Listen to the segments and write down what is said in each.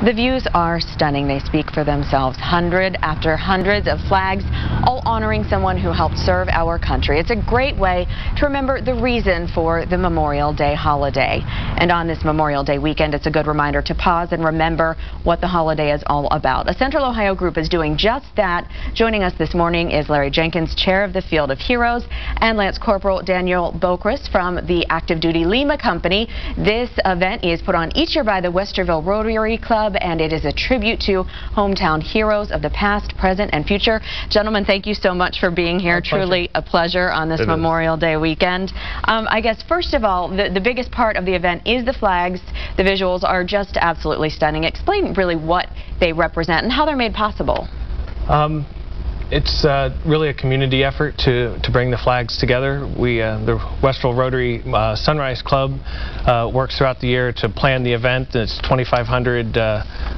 The views are stunning. They speak for themselves. Hundred after hundreds of flags, all honoring someone who helped serve our country. It's a great way to remember the reason for the Memorial Day holiday. And on this Memorial Day weekend, it's a good reminder to pause and remember what the holiday is all about. A Central Ohio group is doing just that. Joining us this morning is Larry Jenkins, chair of the Field of Heroes, and Lance Corporal Daniel Bochris from the Active Duty Lima Company. This event is put on each year by the Westerville Rotary Club, and it is a tribute to hometown heroes of the past, present, and future. Gentlemen, thank you so much for being here. Truly a pleasure on this Memorial Day weekend. I guess, first of all, the biggest part of the event is the flags. The visuals are just absolutely stunning. Explain really what they represent and how they're made possible. It's really a community effort to bring the flags together. The Westerville Rotary Sunrise Club works throughout the year to plan the event. It's 2,500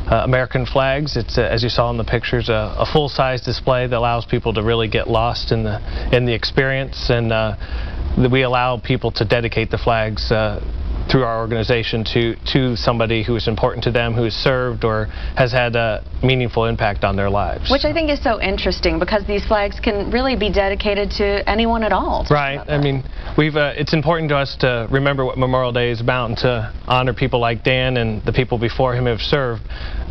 American flags. It's, as you saw in the pictures, a full-size display that allows people to really get lost in the experience, and we allow people to dedicate the flags through our organization to somebody who is important to them, who has served or has had a meaningful impact on their lives. Which I think is so interesting, because these flags can really be dedicated to anyone at all. Right. I mean, it's important to us to remember what Memorial Day is about and to honor people like Dan and the people before him who have served.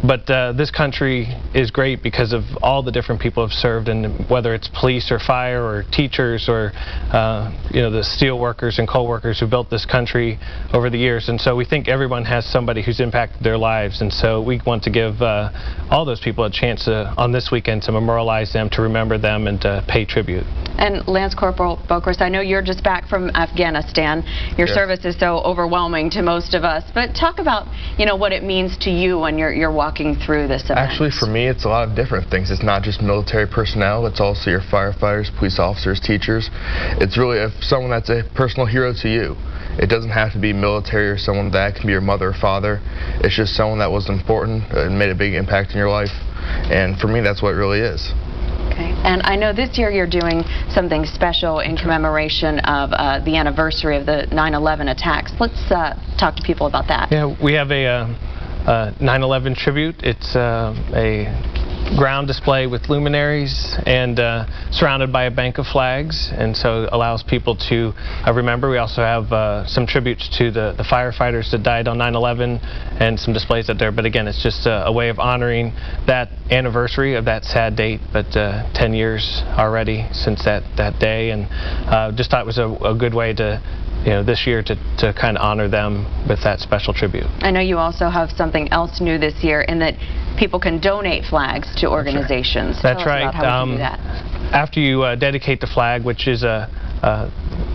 But this country is great because of all the different people who have served, and whether it's police or fire or teachers or the steel workers and coal workers who built this country over the years. And so we think everyone has somebody who's impacted their lives, and so we want to give all those people a chance on this weekend to memorialize them, to remember them, and to pay tribute. And Lance Corporal Bochris, I know you're just back from Afghanistan. Your service is so overwhelming to most of us, but talk about what it means to you when you're walking through this event. Actually, for me, it's a lot of different things. It's not just military personnel, it's also your firefighters, police officers, teachers. It's really someone that's a personal hero to you. It doesn't have to be military or someone that can be your mother or father. It's just someone that was important and made a big impact in your life. And for me, that's what it really is. Okay. And I know this year you're doing something special in commemoration of the anniversary of the 9/11 attacks. Let's talk to people about that. Yeah, we have a 9/11 tribute. It's a ground display with luminaries and surrounded by a bank of flags, and so it allows people to remember. We also have some tributes to the firefighters that died on 9/11 and some displays out there. But again, it's just a way of honoring that anniversary of that sad date, but 10 years already since that day, and just thought it was a good way to this year to kind of honor them with that special tribute. I know you also have something else new this year in that people can donate flags to organizations. That's right. Tell us about how we can do that. After you dedicate the flag, which is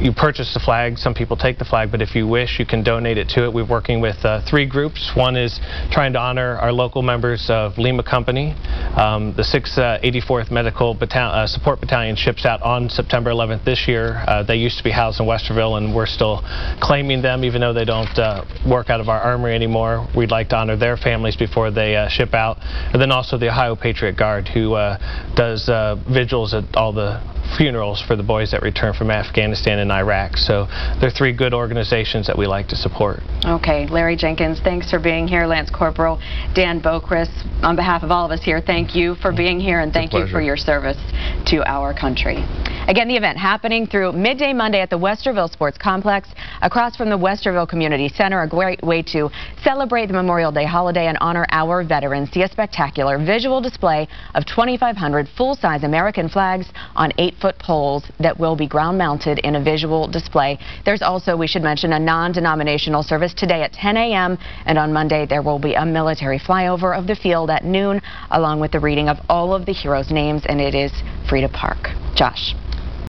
you purchase the flag, some people take the flag, but if you wish, you can donate it to it. We're working with 3 groups. One is trying to honor our local members of Lima Company. The 684th Medical Support Battalion ships out on September 11th this year. They used to be housed in Westerville, and we're still claiming them, even though they don't work out of our armory anymore. We'd like to honor their families before they ship out. And then also the Ohio Patriot Guard, who does vigils at all the funerals for the boys that return from Afghanistan and Iraq. So they're 3 good organizations that we like to support. Okay, Larry Jenkins, thanks for being here. Lance Corporal Dan Bochris, on behalf of all of us here, thank you for being here, and thank you for your service to our country. Again, the event happening through midday Monday at the Westerville Sports Complex across from the Westerville Community Center, a great way to celebrate the Memorial Day holiday and honor our veterans. See a spectacular visual display of 2,500 full-size American flags on 8-foot poles that will be ground-mounted in a visual display. There's also, we should mention, a non-denominational service today at 10 a.m. and on Monday there will be a military flyover of the field at noon, along with the reading of all of the heroes' names, and it is free to park. Josh.